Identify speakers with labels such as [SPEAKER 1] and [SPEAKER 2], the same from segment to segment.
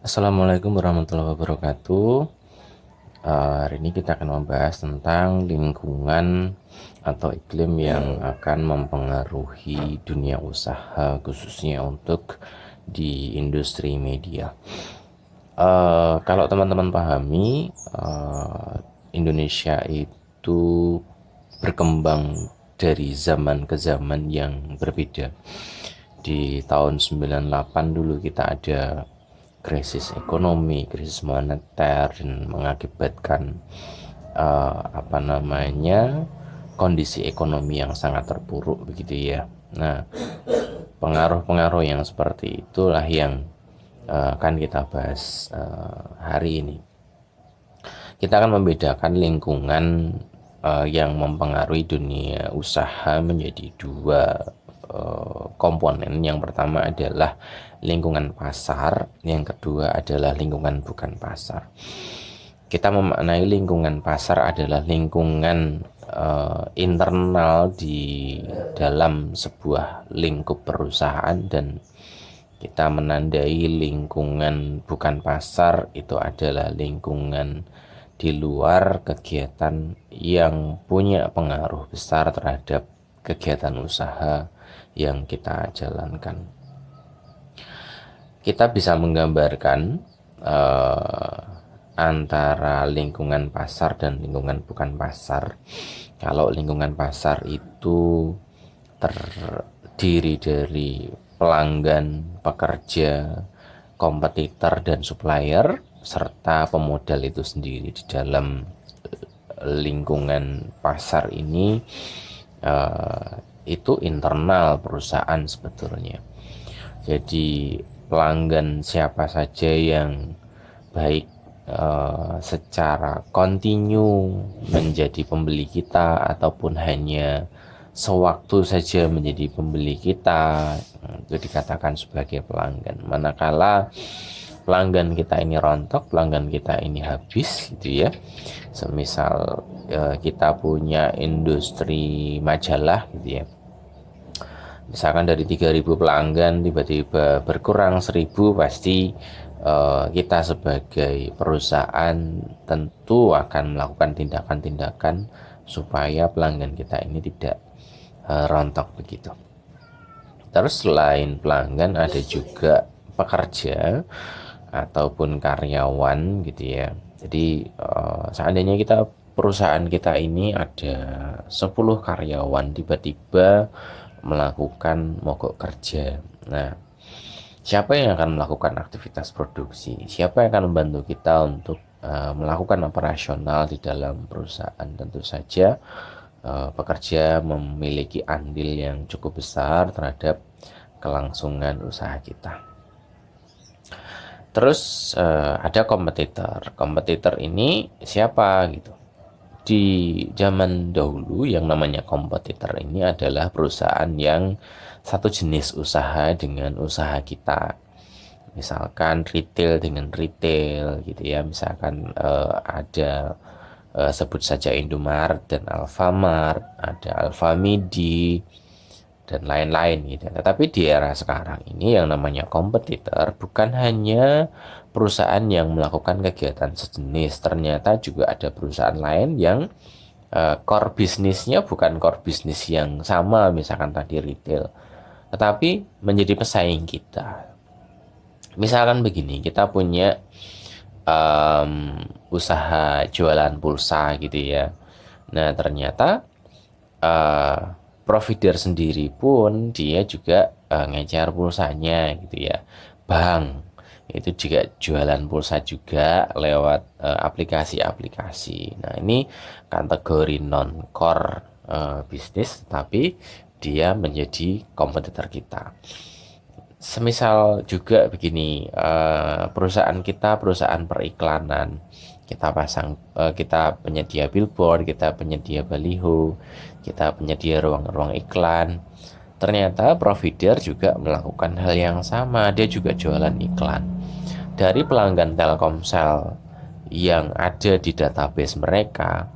[SPEAKER 1] Assalamualaikum warahmatullahi wabarakatuh. Hari ini kita akan membahas tentang lingkungan atau iklim yang akan mempengaruhi dunia usaha, khususnya untuk di industri media. Kalau teman-teman pahami, Indonesia itu berkembang dari zaman ke zaman yang berbeda. Di tahun 98 dulu kita ada krisis ekonomi, krisis moneter, dan mengakibatkan kondisi ekonomi yang sangat terpuruk begitu ya. Nah, pengaruh-pengaruh yang seperti itulah yang akan kita bahas hari ini. Kita akan membedakan lingkungan yang mempengaruhi dunia usaha menjadi dua komponen. Yang pertama adalah lingkungan pasar, yang kedua adalah lingkungan bukan pasar. Kita memaknai lingkungan pasar adalah lingkungan internal di dalam sebuah lingkup perusahaan, dan kita menandai lingkungan bukan pasar itu adalah lingkungan di luar kegiatan yang punya pengaruh besar terhadap kegiatan usaha yang kita jalankan. Kita bisa menggambarkan antara lingkungan pasar dan lingkungan bukan pasar. Kalau lingkungan pasar itu terdiri dari pelanggan, pekerja, kompetitor, dan supplier, serta pemodal itu sendiri. Di dalam lingkungan pasar ini itu internal perusahaan sebetulnya. Jadi pelanggan siapa saja yang baik secara kontinu menjadi pembeli kita ataupun hanya sewaktu saja menjadi pembeli kita, itu dikatakan sebagai pelanggan. Manakala pelanggan kita ini rontok, pelanggan kita ini habis gitu ya. Semisal kita punya industri majalah gitu ya. Misalkan dari 3.000 pelanggan tiba-tiba berkurang 1.000, pasti kita sebagai perusahaan tentu akan melakukan tindakan-tindakan supaya pelanggan kita ini tidak rontok begitu. Terus selain pelanggan ada juga pekerja ataupun karyawan gitu ya. Jadi seandainya perusahaan kita ini ada 10 karyawan tiba-tiba melakukan mogok kerja. Nah, siapa yang akan melakukan aktivitas produksi? Siapa yang akan membantu kita untuk melakukan operasional di dalam perusahaan? Tentu saja pekerja memiliki andil yang cukup besar terhadap kelangsungan usaha kita. Terus ada kompetitor. Kompetitor ini siapa gitu? Di zaman dahulu yang namanya kompetitor ini adalah perusahaan yang satu jenis usaha dengan usaha kita. Misalkan retail dengan retail gitu ya. Misalkan ada sebut saja Indomaret dan Alfamart, ada Alfamidi, dan lain-lain gitu. Tetapi di era sekarang ini yang namanya kompetitor bukan hanya perusahaan yang melakukan kegiatan sejenis, ternyata juga ada perusahaan lain yang core bisnisnya bukan core bisnis yang sama, misalkan tadi retail, tetapi menjadi pesaing kita. Misalkan begini, kita punya usaha jualan pulsa gitu ya. Nah, ternyata provider sendiri pun dia juga ngecer pulsanya gitu ya. Bank itu juga jualan pulsa juga lewat aplikasi-aplikasi. Nah, ini kategori non-core bisnis, tapi dia menjadi kompetitor kita. Semisal juga begini, perusahaan kita perusahaan periklanan, kita penyedia billboard, kita penyedia baliho, kita penyedia ruang-ruang iklan. Ternyata provider juga melakukan hal yang sama, dia juga jualan iklan. Dari pelanggan Telkomsel yang ada di database mereka,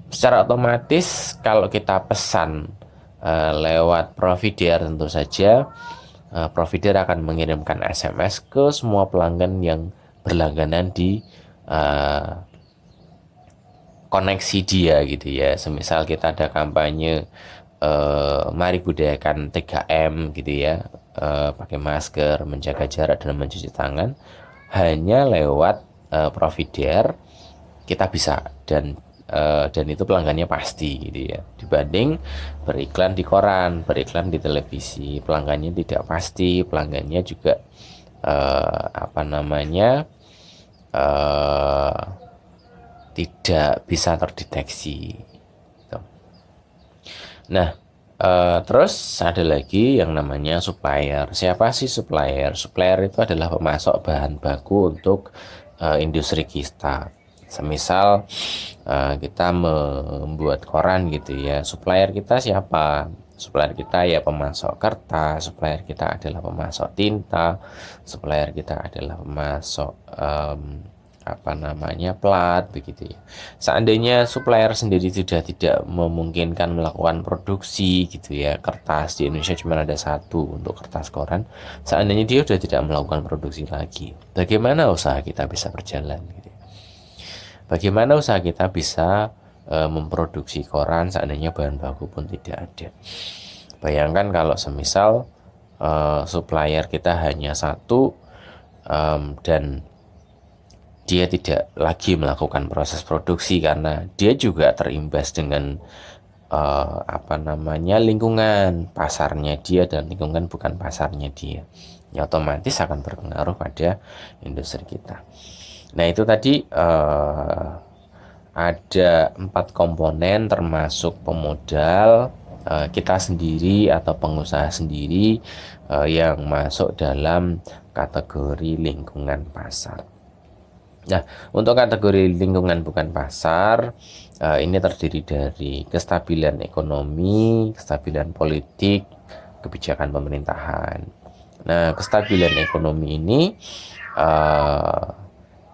[SPEAKER 1] secara otomatis kalau kita pesan lewat provider, tentu saja provider akan mengirimkan SMS ke semua pelanggan yang berlangganan di koneksi dia gitu ya. Semisal kita ada kampanye mari budayakan 3M gitu ya, pakai masker, menjaga jarak dan mencuci tangan, hanya lewat provider kita bisa, dan itu pelanggannya pasti gitu ya, dibanding beriklan di koran, beriklan di televisi, pelanggannya tidak pasti, pelanggannya juga apa namanya eh, tidak bisa terdeteksi gitu. Nah, terus ada lagi yang namanya supplier. Siapa sih supplier? Supplier itu adalah pemasok bahan baku untuk industri kita. Semisal kita membuat koran gitu ya, supplier kita siapa? Supplier kita ya pemasok kertas, supplier kita adalah pemasok tinta, supplier kita adalah pemasok apa namanya plat begitu ya. Seandainya supplier sendiri sudah tidak memungkinkan melakukan produksi gitu ya, kertas di Indonesia cuma ada satu untuk kertas koran, seandainya dia sudah tidak melakukan produksi lagi, bagaimana usaha kita bisa berjalan gitu ya? Bagaimana usaha kita bisa memproduksi koran seandainya bahan baku pun tidak ada? Bayangkan kalau semisal supplier kita hanya satu, dan dia tidak lagi melakukan proses produksi karena dia juga terimbas dengan apa namanya lingkungan pasarnya dia, dan lingkungan bukan pasarnya dia, ya otomatis akan berpengaruh pada industri kita. Nah itu tadi ada 4 komponen termasuk pemodal, kita sendiri atau pengusaha sendiri yang masuk dalam kategori lingkungan pasar. Nah, untuk kategori lingkungan bukan pasar, ini terdiri dari kestabilan ekonomi, kestabilan politik, kebijakan pemerintahan. Nah, kestabilan ekonomi ini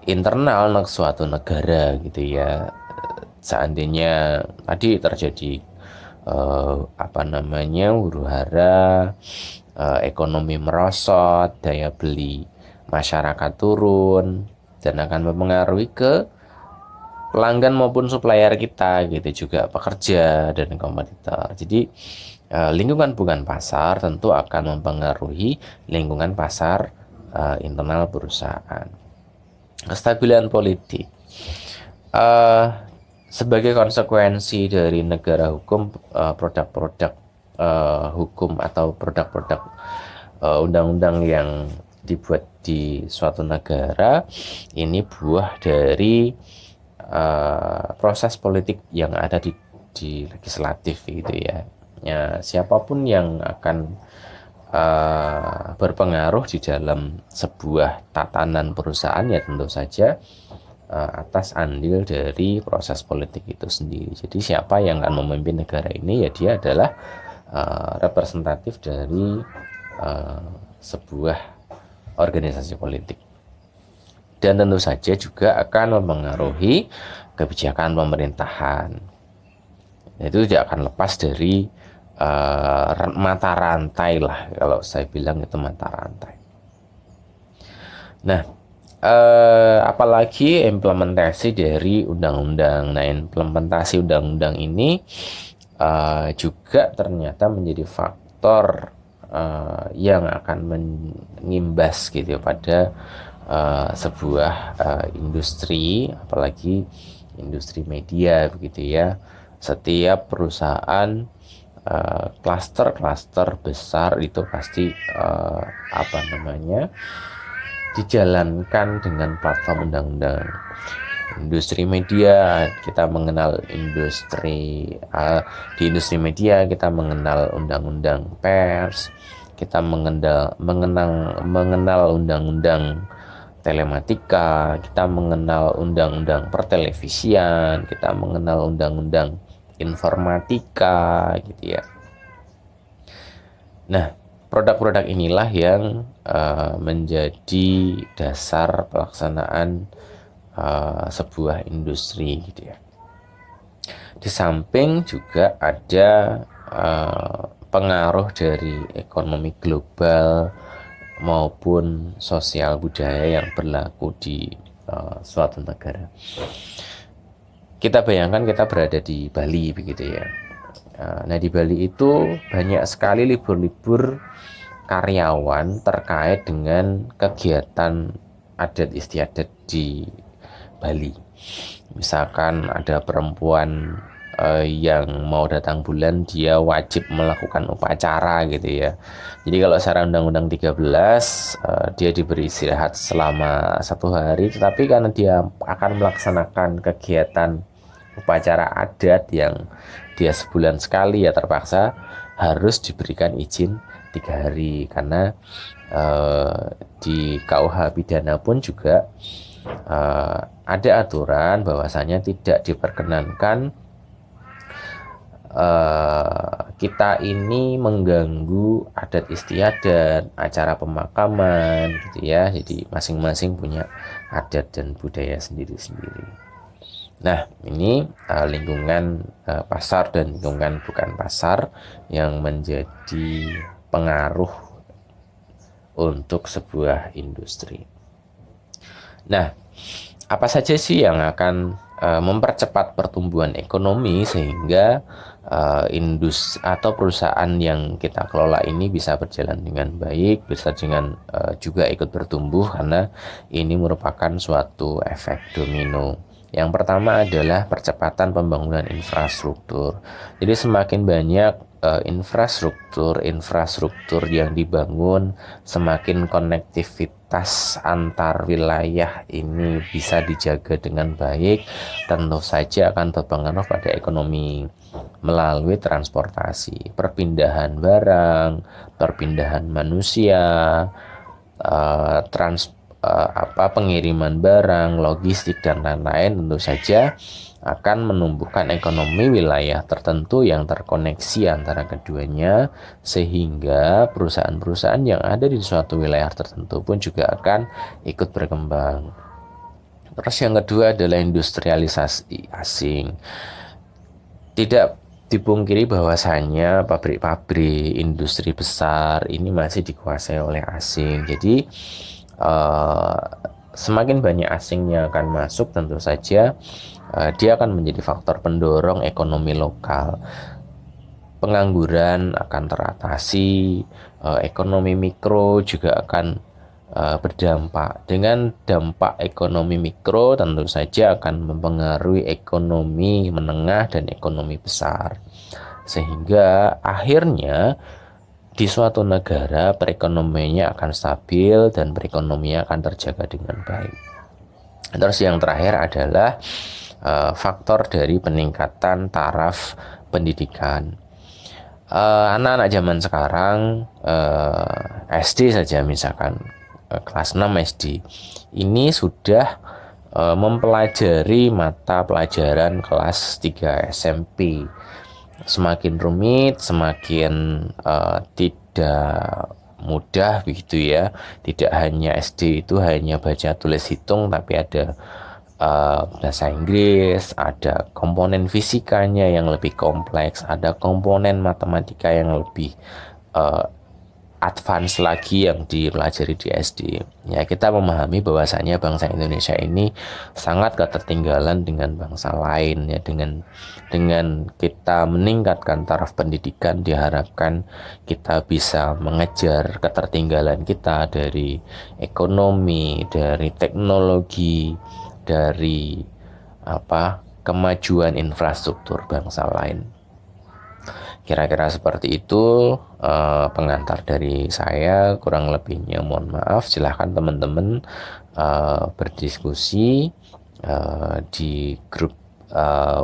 [SPEAKER 1] internal suatu negara gitu ya. Seandainya tadi terjadi apa namanya huru-hara, ekonomi merosot, daya beli masyarakat turun, dan akan mempengaruhi ke pelanggan maupun supplier kita gitu, juga pekerja dan kompetitor. Jadi lingkungan bukan pasar tentu akan mempengaruhi lingkungan pasar internal perusahaan. Kestabilan politik sebagai konsekuensi dari negara hukum, produk-produk hukum atau produk-produk undang-undang yang dibuat di suatu negara ini buah dari proses politik yang ada di legislatif gitu ya. Ya siapapun yang akan berpengaruh di dalam sebuah tatanan perusahaan ya tentu saja atas andil dari proses politik itu sendiri. Jadi siapa yang akan memimpin negara ini ya dia adalah representatif dari sebuah organisasi politik, dan tentu saja juga akan mempengaruhi kebijakan pemerintahan. Itu tidak akan lepas dari mata rantai lah, kalau saya bilang itu mata rantai. Nah apalagi implementasi dari undang-undang. Nah implementasi undang-undang ini juga ternyata menjadi faktor yang akan mengimbas gitu pada sebuah industri, apalagi industri media begitu ya. Setiap perusahaan klaster-klaster besar itu pasti apa namanya dijalankan dengan platform undang-undang. Industri media kita mengenal di industri media kita mengenal undang-undang pers, kita mengenal undang-undang telematika, kita mengenal undang-undang pertelevisian, kita mengenal undang-undang informatika gitu ya. Nah, produk-produk inilah yang menjadi dasar pelaksanaan sebuah industri gitu ya. Di samping juga ada pengaruh dari ekonomi global maupun sosial budaya yang berlaku di suatu negara. Kita bayangkan kita berada di Bali begitu ya. Nah, di Bali itu banyak sekali libur-libur karyawan terkait dengan kegiatan adat istiadat di Bali. Misalkan ada perempuan yang mau datang bulan, dia wajib melakukan upacara gitu ya. Jadi kalau secara Undang-Undang 13 dia diberi istirahat selama 1 hari, tetapi karena dia akan melaksanakan kegiatan upacara adat yang dia sebulan sekali, ya terpaksa harus diberikan izin 3 hari, karena di KUH pidana pun juga ada aturan bahwasanya tidak diperkenankan kita ini mengganggu adat istiadat, acara pemakaman gitu ya. Jadi masing-masing punya adat dan budaya sendiri-sendiri. Nah, ini lingkungan pasar dan lingkungan bukan pasar yang menjadi pengaruh untuk sebuah industri. Nah, apa saja sih yang akan mempercepat pertumbuhan ekonomi sehingga industri atau perusahaan yang kita kelola ini bisa berjalan dengan baik, bisa dengan juga ikut bertumbuh, karena ini merupakan suatu efek domino. Yang pertama adalah percepatan pembangunan infrastruktur. Jadi semakin banyak infrastruktur yang dibangun, semakin konektivitas antar wilayah ini bisa dijaga dengan baik, tentu saja akan berpengaruh pada ekonomi melalui transportasi, perpindahan barang, perpindahan manusia, pengiriman barang, logistik dan lain-lain, tentu saja akan menumbuhkan ekonomi wilayah tertentu yang terkoneksi antara keduanya, sehingga perusahaan-perusahaan yang ada di suatu wilayah tertentu pun juga akan ikut berkembang. Terus yang kedua adalah industrialisasi asing. Tidak dipungkiri bahwasanya pabrik-pabrik industri besar ini masih dikuasai oleh asing. Jadi semakin banyak asing yang akan masuk, tentu saja dia akan menjadi faktor pendorong ekonomi lokal. Pengangguran akan teratasi, ekonomi mikro juga akan berdampak. Dengan dampak ekonomi mikro tentu saja akan mempengaruhi ekonomi menengah dan ekonomi besar, sehingga akhirnya di suatu negara perekonomiannya akan stabil dan perekonomiannya akan terjaga dengan baik. Terus yang terakhir adalah faktor dari peningkatan taraf pendidikan. Anak-anak zaman sekarang SD saja, misalkan kelas 6 SD ini sudah mempelajari mata pelajaran kelas 3 SMP. Semakin rumit, semakin tidak mudah begitu ya. Tidak hanya SD itu hanya baca tulis hitung, tapi ada bahasa Inggris, ada komponen fisikanya yang lebih kompleks, ada komponen matematika yang lebih advance lagi yang dipelajari di SD. Ya, kita memahami bahwasanya bangsa Indonesia ini sangat ketertinggalan dengan bangsa lain ya. Dengan kita meningkatkan taraf pendidikan, diharapkan kita bisa mengejar ketertinggalan kita dari ekonomi, dari teknologi, dari kemajuan infrastruktur bangsa lain. Kira-kira seperti itu pengantar dari saya, kurang lebihnya mohon maaf. Silahkan teman-teman berdiskusi di grup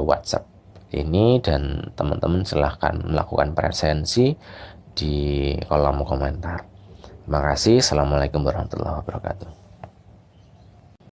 [SPEAKER 1] WhatsApp ini, dan teman-teman silahkan melakukan presensi di kolom komentar. Terima kasih. Assalamualaikum warahmatullahi wabarakatuh.